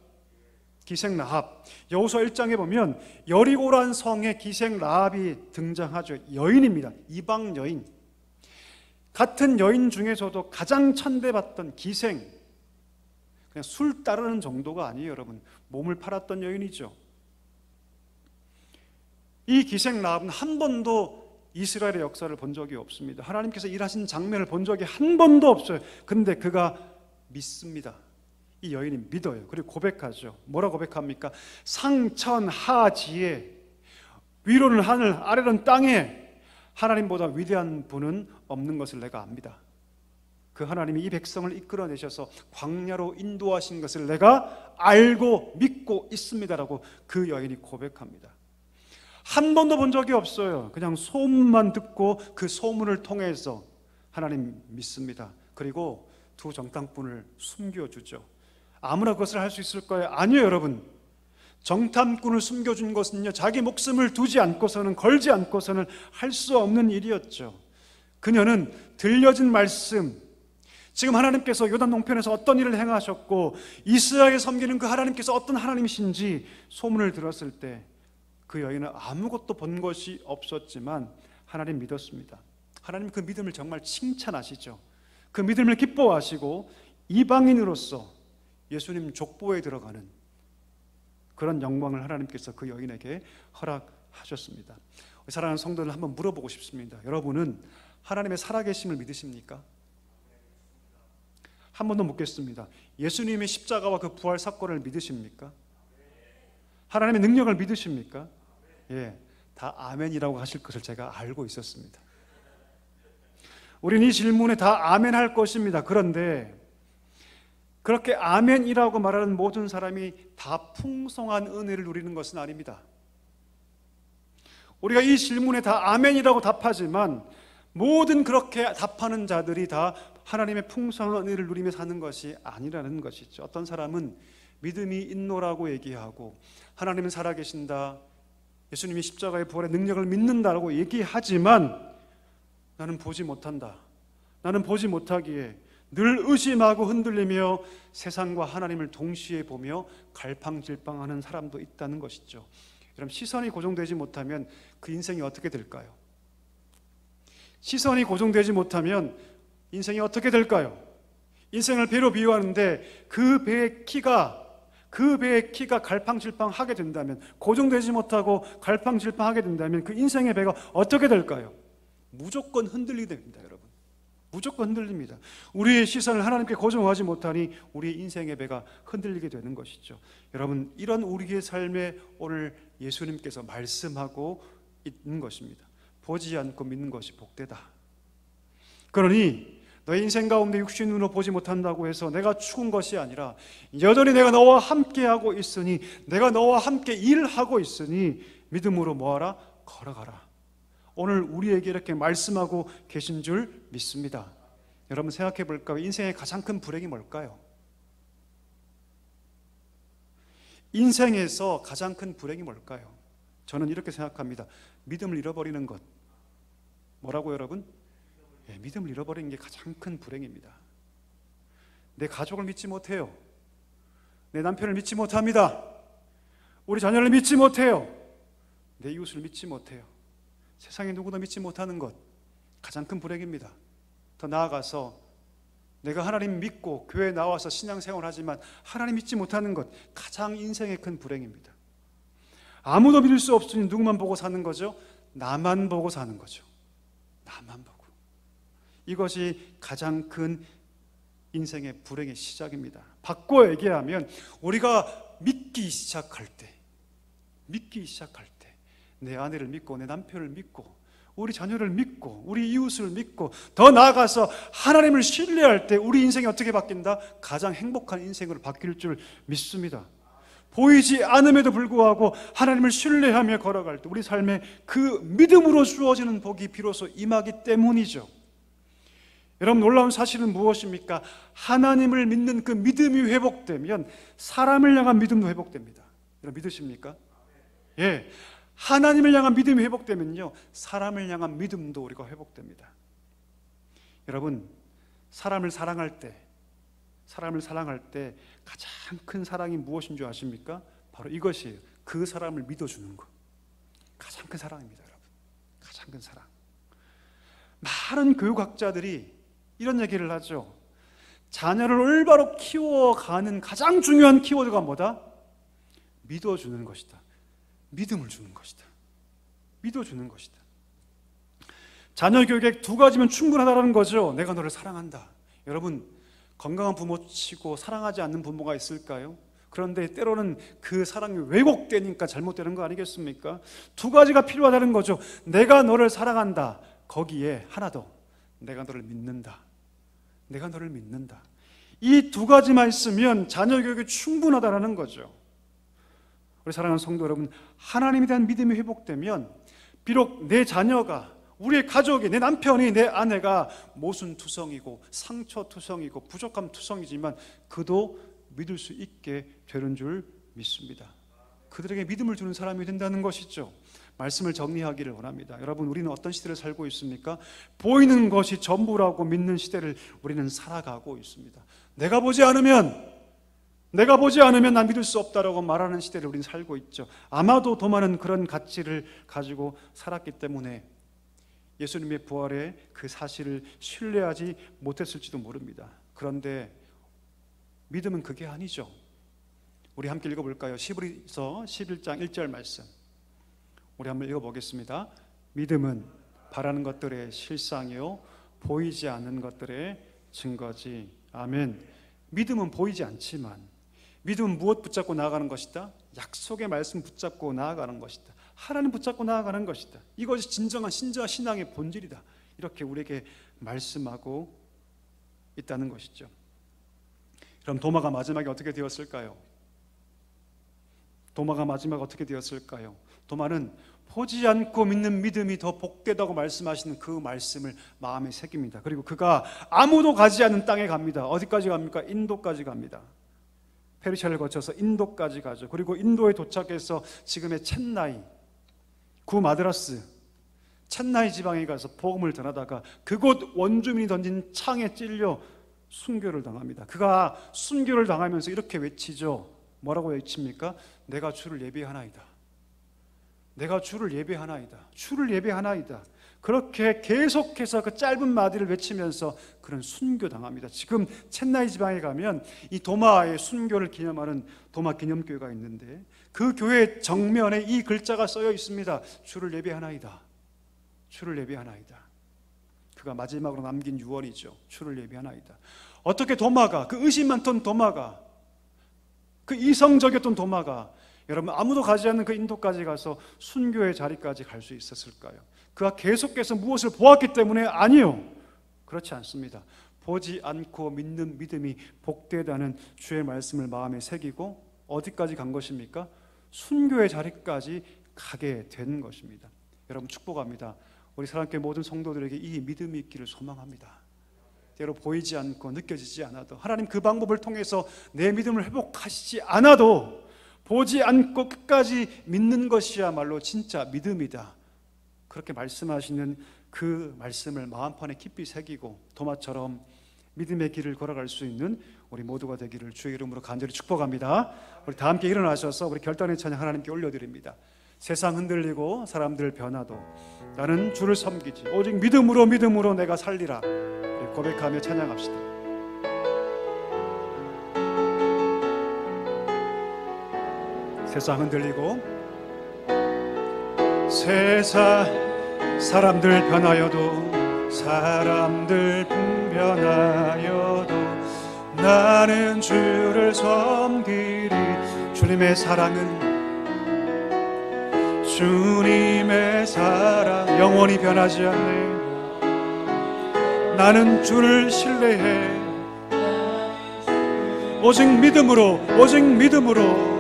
기생 라합, 여호수아 1장에 보면 여리고란 성에 기생 라합이 등장하죠. 여인입니다. 이방 여인. 같은 여인 중에서도 가장 천대받던 기생, 그냥 술 따르는 정도가 아니에요 여러분. 몸을 팔았던 여인이죠. 이 기생 라합은 한 번도 이스라엘의 역사를 본 적이 없습니다. 하나님께서 일하신 장면을 본 적이 한 번도 없어요. 근데 그가 믿습니다. 이 여인이 믿어요. 그리고 고백하죠. 뭐라 고백합니까? 상천하지에, 위로는 하늘, 아래는 땅에 하나님보다 위대한 분은 없는 것을 내가 압니다. 그 하나님이 이 백성을 이끌어내셔서 광야로 인도하신 것을 내가 알고 믿고 있습니다라고 그 여인이 고백합니다. 한 번도 본 적이 없어요. 그냥 소문만 듣고 그 소문을 통해서 하나님 믿습니다. 그리고 두 정탐꾼을 숨겨주죠. 아무나 그것을 할 수 있을까요? 아니에요 여러분. 정탐꾼을 숨겨준 것은요, 자기 목숨을 두지 않고서는, 걸지 않고서는 할 수 없는 일이었죠. 그녀는 들려진 말씀, 지금 하나님께서 요단 동편에서 어떤 일을 행하셨고 이스라엘을 섬기는 그 하나님께서 어떤 하나님이신지 소문을 들었을 때 그 여인은 아무것도 본 것이 없었지만 하나님 믿었습니다. 하나님 그 믿음을 정말 칭찬하시죠. 그 믿음을 기뻐하시고 이방인으로서 예수님 족보에 들어가는 그런 영광을 하나님께서 그 여인에게 허락하셨습니다. 사랑하는 성도들, 한번 물어보고 싶습니다. 여러분은 하나님의 살아계심을 믿으십니까? 한 번 더 묻겠습니다. 예수님의 십자가와 그 부활 사건을 믿으십니까? 하나님의 능력을 믿으십니까? 예, 다 아멘이라고 하실 것을 제가 알고 있었습니다. 우리는 이 질문에 다 아멘 할 것입니다. 그런데 그렇게 아멘이라고 말하는 모든 사람이 다 풍성한 은혜를 누리는 것은 아닙니다. 우리가 이 질문에 다 아멘이라고 답하지만 모든 그렇게 답하는 자들이 다 하나님의 풍성한 은혜를 누리며 사는 것이 아니라는 것이죠. 어떤 사람은 믿음이 있노라고 얘기하고 하나님은 살아계신다, 예수님이 십자가의 부활의 능력을 믿는다라고 얘기하지만 나는 보지 못한다, 나는 보지 못하기에 늘 의심하고 흔들리며 세상과 하나님을 동시에 보며 갈팡질팡하는 사람도 있다는 것이죠. 여러분, 시선이 고정되지 못하면 그 인생이 어떻게 될까요? 시선이 고정되지 못하면 인생이 어떻게 될까요? 인생을 배로 비유하는데 그 배의 키가 갈팡질팡하게 된다면, 고정되지 못하고 갈팡질팡하게 된다면 그 인생의 배가 어떻게 될까요? 무조건 흔들리게 됩니다. 여러분, 무조건 흔들립니다. 우리의 시선을 하나님께 고정하지 못하니 우리의 인생의 배가 흔들리게 되는 것이죠. 여러분, 이런 우리의 삶에 오늘 예수님께서 말씀하고 있는 것입니다. 보지 않고 믿는 것이 복되다. 그러니 너의 인생 가운데 육신의 눈으로 보지 못한다고 해서 내가 죽은 것이 아니라 여전히 내가 너와 함께하고 있으니, 내가 너와 함께 일하고 있으니 믿음으로 뭐하라? 걸어가라. 오늘 우리에게 이렇게 말씀하고 계신 줄 믿습니다. 여러분, 생각해 볼까요? 인생의 가장 큰 불행이 뭘까요? 인생에서 가장 큰 불행이 뭘까요? 저는 이렇게 생각합니다. 믿음을 잃어버리는 것. 뭐라고 여러분? 예, 믿음을 잃어버리는 게 가장 큰 불행입니다. 내 가족을 믿지 못해요. 내 남편을 믿지 못합니다. 우리 자녀를 믿지 못해요. 내 이웃을 믿지 못해요. 세상에 누구도 믿지 못하는 것, 가장 큰 불행입니다. 더 나아가서 내가 하나님 믿고 교회에 나와서 신앙생활을 하지만 하나님 믿지 못하는 것, 가장 인생의 큰 불행입니다. 아무도 믿을 수 없으니 누구만 보고 사는 거죠? 나만 보고 사는 거죠. 나만 보고. 이것이 가장 큰 인생의 불행의 시작입니다. 바꿔 얘기하면 우리가 믿기 시작할 때, 내 아내를 믿고 내 남편을 믿고 우리 자녀를 믿고 우리 이웃을 믿고 더 나아가서 하나님을 신뢰할 때 우리 인생이 어떻게 바뀐다? 가장 행복한 인생으로 바뀔 줄 믿습니다. 보이지 않음에도 불구하고 하나님을 신뢰하며 걸어갈 때 우리 삶에 그 믿음으로 주어지는 복이 비로소 임하기 때문이죠. 여러분, 놀라운 사실은 무엇입니까? 하나님을 믿는 그 믿음이 회복되면 사람을 향한 믿음도 회복됩니다. 여러분, 믿으십니까? 예, 하나님을 향한 믿음이 회복되면요, 사람을 향한 믿음도 우리가 회복됩니다. 여러분, 사람을 사랑할 때 가장 큰 사랑이 무엇인 줄 아십니까? 바로 이것이에요. 그 사람을 믿어주는 것. 가장 큰 사랑입니다. 여러분, 가장 큰 사랑. 많은 교육학자들이 이런 얘기를 하죠. 자녀를 올바로 키워가는 가장 중요한 키워드가 뭐다? 믿어주는 것이다. 믿음을 주는 것이다. 믿어주는 것이다. 자녀 교육에 두 가지면 충분하다는 거죠. 내가 너를 사랑한다. 여러분, 건강한 부모 치고 사랑하지 않는 부모가 있을까요? 그런데 때로는 그 사랑이 왜곡되니까 잘못되는 거 아니겠습니까? 두 가지가 필요하다는 거죠. 내가 너를 사랑한다. 거기에 하나 더, 내가 너를 믿는다. 내가 너를 믿는다. 이 두 가지만 있으면 자녀 교육이 충분하다는 거죠. 우리 사랑하는 성도 여러분, 하나님에 대한 믿음이 회복되면 비록 내 자녀가, 우리의 가족이, 내 남편이, 내 아내가 모순투성이고 상처투성이고 부족함투성이지만 그도 믿을 수 있게 되는 줄 믿습니다. 그들에게 믿음을 주는 사람이 된다는 것이죠. 말씀을 정리하기를 원합니다. 여러분, 우리는 어떤 시대를 살고 있습니까? 보이는 것이 전부라고 믿는 시대를 우리는 살아가고 있습니다. 내가 보지 않으면 난 믿을 수 없다라고 말하는 시대를 우리는 살고 있죠. 아마도 더 많은 그런 가치를 가지고 살았기 때문에 예수님의 부활의 그 사실을 신뢰하지 못했을지도 모릅니다. 그런데 믿음은 그게 아니죠. 우리 함께 읽어볼까요? 히브리서 11장 1절 말씀 우리 한번 읽어보겠습니다. 믿음은 바라는 것들의 실상이요 보이지 않는 것들의 증거지. 아멘. 믿음은 보이지 않지만 믿음은 무엇 붙잡고 나아가는 것이다? 약속의 말씀 붙잡고 나아가는 것이다. 하나님 붙잡고 나아가는 것이다. 이것이 진정한 신앙의 본질이다. 이렇게 우리에게 말씀하고 있다는 것이죠. 그럼 도마가 마지막에 어떻게 되었을까요? 도마가 마지막에 어떻게 되었을까요? 도마는 보지 않고 믿는 믿음이 더 복되다고 말씀하시는 그 말씀을 마음에 새깁니다. 그리고 그가 아무도 가지 않는 땅에 갑니다. 어디까지 갑니까? 인도까지 갑니다. 페르시아를 거쳐서 인도까지 가죠. 그리고 인도에 도착해서 지금의 첸나이, 구마드라스, 첸나이 지방에 가서 복음을 전하다가 그곳 원주민이 던진 창에 찔려 순교를 당합니다. 그가 순교를 당하면서 이렇게 외치죠. 뭐라고 외칩니까? 내가 주를 예배하나이다. 내가 주를 예배하나이다. 주를 예배하나이다. 그렇게 계속해서 그 짧은 마디를 외치면서 그런 순교당합니다. 지금 첸나이 지방에 가면 이 도마의 순교를 기념하는 도마 기념교회가 있는데 그 교회 정면에 이 글자가 써여 있습니다. 주를 예배하나이다. 주를 예배하나이다. 그가 마지막으로 남긴 유언이죠. 주를 예배하나이다. 어떻게 도마가, 그 의심 많던 도마가, 그 이성적이었던 도마가 여러분 아무도 가지 않는 그 인도까지 가서 순교의 자리까지 갈 수 있었을까요? 그가 계속해서 무엇을 보았기 때문에? 아니요, 그렇지 않습니다. 보지 않고 믿는 믿음이 복되다는 주의 말씀을 마음에 새기고 어디까지 간 것입니까? 순교의 자리까지 가게 된 것입니다. 여러분 축복합니다. 우리 사랑교회 모든 성도들에게 이 믿음이 있기를 소망합니다. 때로 보이지 않고 느껴지지 않아도 하나님 그 방법을 통해서 내 믿음을 회복하시지 않아도 보지 않고 끝까지 믿는 것이야말로 진짜 믿음이다. 그렇게 말씀하시는 그 말씀을 마음판에 깊이 새기고 도마처럼 믿음의 길을 걸어갈 수 있는 우리 모두가 되기를 주의 이름으로 간절히 축복합니다. 우리 다 함께 일어나셔서 우리 결단의 찬양 하나님께 올려드립니다. 세상 흔들리고 사람들 변화도 나는 주를 섬기지 오직 믿음으로 내가 살리라. 우리 고백하며 찬양합시다. 세상 흔들리고 세상 사람들 변하여도 사람들 변하여도 나는 주를 섬기리. 주님의 사랑은 주님의 사랑 영원히 변하지 않네. 나는 주를 신뢰해 오직 믿음으로 오직 믿음으로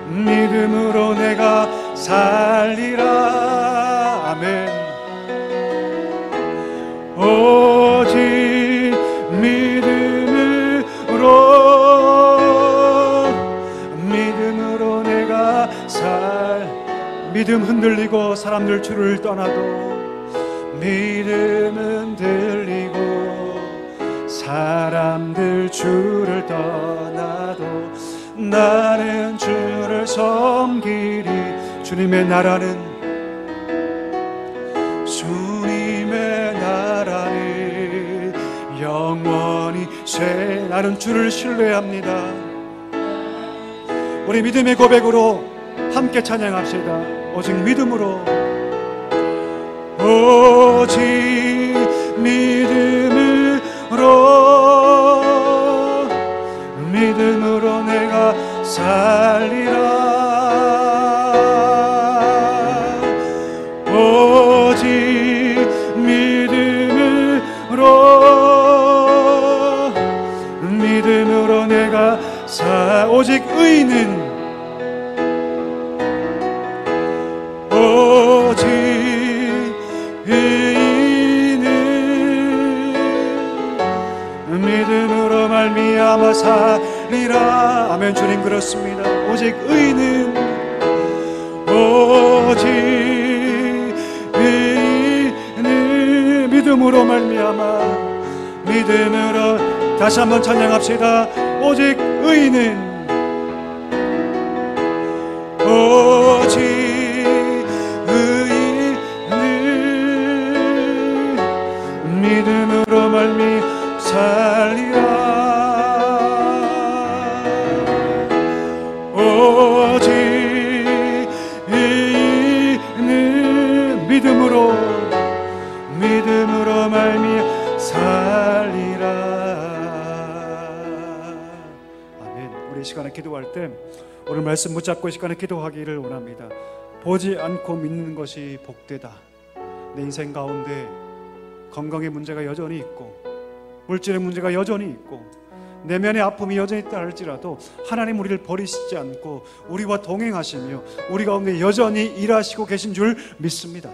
믿음으로 내가 살리라. 아멘. 오직 믿음으로 내가 믿음 흔들리고 사람들 주를 떠나도 믿음 흔들리고 사람들 주를 떠나도 나는 주를 섬기리. 주님의 나라는 영원히 나는 주를 신뢰합니다. 우리 믿음의 고백으로 함께 찬양합시다. 오직 믿음으로 오직 믿음으로 내가 살리라. 오직 믿음으로 내가 오직 의인은 믿음으로 말미암아 살리라. 아멘. 주님 그렇습니다. 오직 의인은 믿음으로 말미암아 믿음으로 다시 한번 찬양합시다. 오직 의인은 믿음으로 말미 살리라. 오직 이는 믿음으로 말미 살리라. 아멘. 우리 이 시간에 기도할 때 오늘 말씀 붙잡고 이 시간에 기도하기를 원합니다. 보지 않고 믿는 것이 복되다. 내 인생 가운데 건강의 문제가 여전히 있고 물질의 문제가 여전히 있고 내면의 아픔이 여전히 있다 할지라도 하나님 우리를 버리시지 않고 우리와 동행하시며 우리 가운데 여전히 일하시고 계신 줄 믿습니다.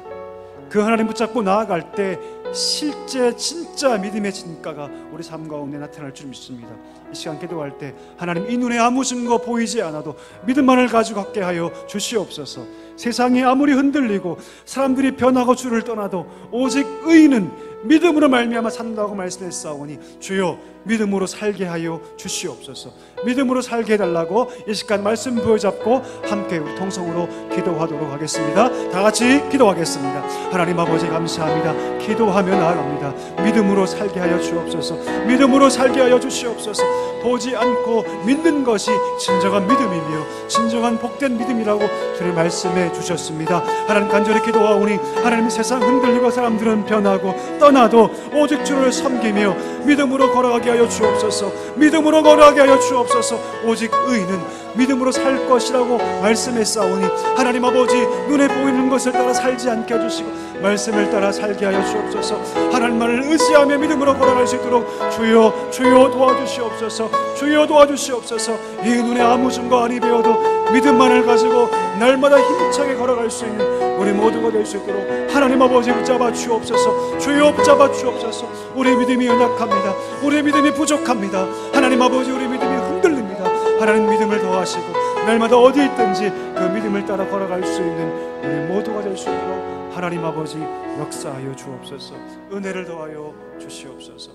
그 하나님 붙잡고 나아갈 때 실제 진짜 믿음의 진가가 우리 삶 가운데 나타날 줄 믿습니다. 이 시간 기도할 때 하나님 이 눈에 아무 증거 보이지 않아도 믿음만을 가지고 갖게 하여 주시옵소서. 세상이 아무리 흔들리고 사람들이 변하고 주를 떠나도 오직 의인은 믿음으로 말미암아 산다고 말씀했사오니 주여 믿음으로 살게 하여 주시옵소서. 믿음으로 살게 해달라고 이 시간 말씀 부여잡고 함께 우리 통성으로 기도하도록 하겠습니다. 다 같이 기도하겠습니다. 하나님 아버지 감사합니다. 기도하며 나아갑니다. 믿음으로 살게 하여 주옵소서. 믿음으로 살게 하여 주시옵소서. 보지 않고 믿는 것이 진정한 믿음이며 진정한 복된 믿음이라고 주님 말씀해 주셨습니다. 하나님 간절히 기도하오니 하나님 세상 흔들리고 사람들은 변하고 떠나도 오직 주를 섬기며 믿음으로 걸어가게 하여 주옵소서. 믿음으로 걸어가게 하여 주옵소서. 오직 의인은 믿음으로 살 것이라고 말씀했사오니 하나님 아버지 눈에 보이는 것을 따라 살지 않게 해주시고 말씀을 따라 살게 하여 주옵소서. 하나님만을 의지하며 믿음으로 걸어갈 수 있도록 주여 주여 도와주시옵소서. 주여 도와주시옵소서. 이 눈에 아무 증거 아니 배워도 믿음만을 가지고 날마다 힘차게 걸어갈 수 있는 우리 모두가 될 수 있도록 하나님 아버지 붙잡아 주옵소서. 주여 붙잡아 주옵소서. 우리 믿음이 연약합니다. 우리 믿음이 부족합니다. 하나님 아버지 우리 믿음이 흔들립니다. 하나님 믿음을 더하시고 날마다 어디 있든지 그 믿음을 따라 걸어갈 수 있는 우리 모두가 될 수 있도록 하나님 아버지 역사하여 주옵소서. 은혜를 더하여 주시옵소서.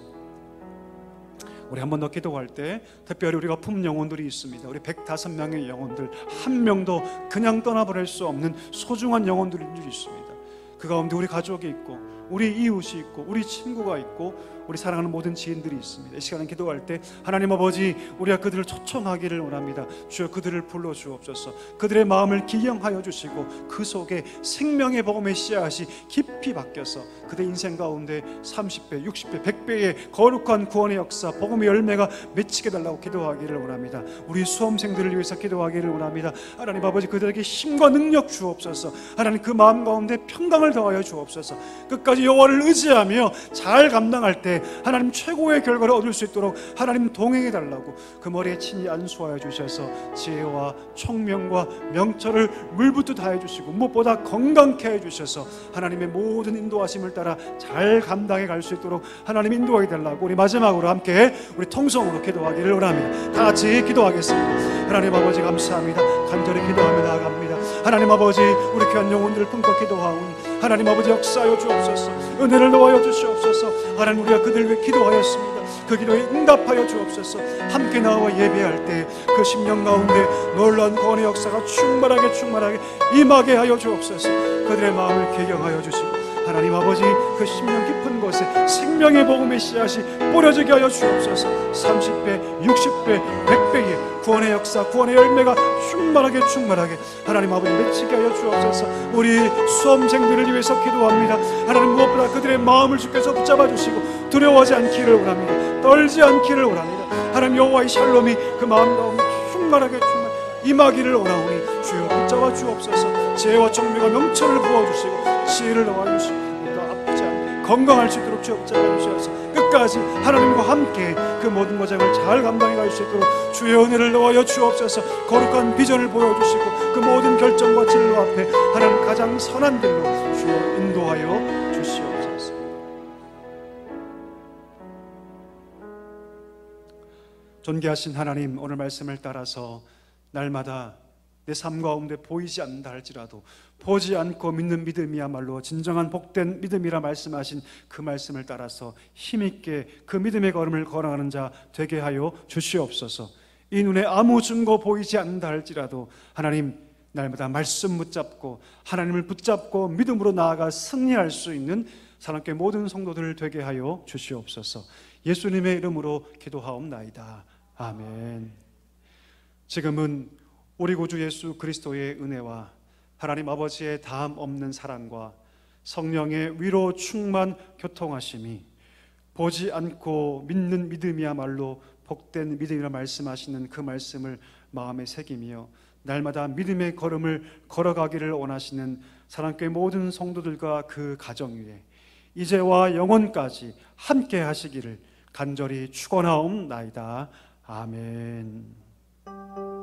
우리 한 번 더 기도할 때 특별히 우리가 품 영혼들이 있습니다. 우리 105명의 영혼들 한 명도 그냥 떠나보낼 수 없는 소중한 영혼들이 있습니다. 그 가운데 우리 가족이 있고 우리 이웃이 있고 우리 친구가 있고 우리 사랑하는 모든 지인들이 있습니다. 이 시간에 기도할 때 하나님 아버지 우리가 그들을 초청하기를 원합니다. 주여 그들을 불러주옵소서. 그들의 마음을 기영하여 주시고 그 속에 생명의 복음의 씨앗이 깊이 박혀서 그들 인생 가운데 30배, 60배, 100배의 거룩한 구원의 역사 복음의 열매가 맺히게 달라고 기도하기를 원합니다. 우리 수험생들을 위해서 기도하기를 원합니다. 하나님 아버지 그들에게 힘과 능력 주옵소서. 하나님 그 마음 가운데 평강을 더하여 주옵소서. 끝까지 여호와를 의지하며 잘 감당할 때 하나님 최고의 결과를 얻을 수 있도록 하나님 동행해 달라고 그 머리에 친히 안수하여 주셔서 지혜와 총명과 명철을 물붓듯 다해 주시고 무엇보다 건강케 해 주셔서 하나님의 모든 인도하심을 따라 잘 감당해 갈 수 있도록 하나님 인도하게 달라고 우리 마지막으로 함께 우리 통성으로 기도하기를 원합니다. 다 같이 기도하겠습니다. 하나님 아버지 감사합니다. 간절히 기도하며 나아갑니다. 하나님 아버지 우리 귀한 영혼들을 품고 기도하오니 하나님 아버지 역사하여 주옵소서. 은혜를 넣어여 주시옵소서. 하나님 우리가 그들 위해 기도하였습니다. 그 기도에 응답하여 주옵소서. 함께 나와 예배할 때 그 심령 가운데 놀라운 구원의 역사가 충만하게 임하게 하여 주옵소서. 그들의 마음을 개경하여 주시고 하나님 아버지 그 심령 깊은 곳에 생명의 복음의 씨앗이 뿌려지게 하여 주옵소서. 30배, 60배, 100배의 구원의 역사, 구원의 열매가 충만하게 하나님 아버지 맺히게 하여 주옵소서. 우리 수험생들을 위해서 기도합니다. 하나님 무엇보다 그들의 마음을 주께서 붙잡아 주시고 두려워하지 않기를 원합니다. 떨지 않기를 원합니다. 하나님 여호와의 샬롬이 그 마음 가운데 충만하게 임하기를 원하오니 주여 붙잡아 주옵소서. 지혜와 총명과 명철을 부어주시고 지혜를 넣어주시고 우리가 아프지 않게 건강할 수 있도록 주여 붙잡아 주셔서 끝까지 하나님과 함께 그 모든 과정을 잘 감당해 갈 수 있도록 주의 은혜를 넣어여 주옵소서. 거룩한 비전을 보여주시고 그 모든 결정과 진로 앞에 하나님 가장 선한 길로 주여 인도하여 주시옵소서. 존귀하신 하나님 오늘 말씀을 따라서 날마다 내 삶 가운데 보이지 않는다 할지라도 보지 않고 믿는 믿음이야말로 진정한 복된 믿음이라 말씀하신 그 말씀을 따라서 힘있게 그 믿음의 걸음을 걸어가는 자 되게 하여 주시옵소서. 이 눈에 아무 증거 보이지 않는다 할지라도 하나님 날마다 말씀 붙잡고 하나님을 붙잡고 믿음으로 나아가 승리할 수 있는 사랑교회 모든 성도들을 되게 하여 주시옵소서. 예수님의 이름으로 기도하옵나이다. 아멘. 지금은 우리 구주 예수 그리스도의 은혜와 하나님 아버지의 다함 없는 사랑과 성령의 위로 충만 교통하심이 보지 않고 믿는 믿음이야말로 복된 믿음이라 말씀하시는 그 말씀을 마음에 새기며 날마다 믿음의 걸음을 걸어가기를 원하시는 사랑교회 모든 성도들과 그 가정 위에 이제와 영원까지 함께 하시기를 간절히 축원하옵나이다. 아멘.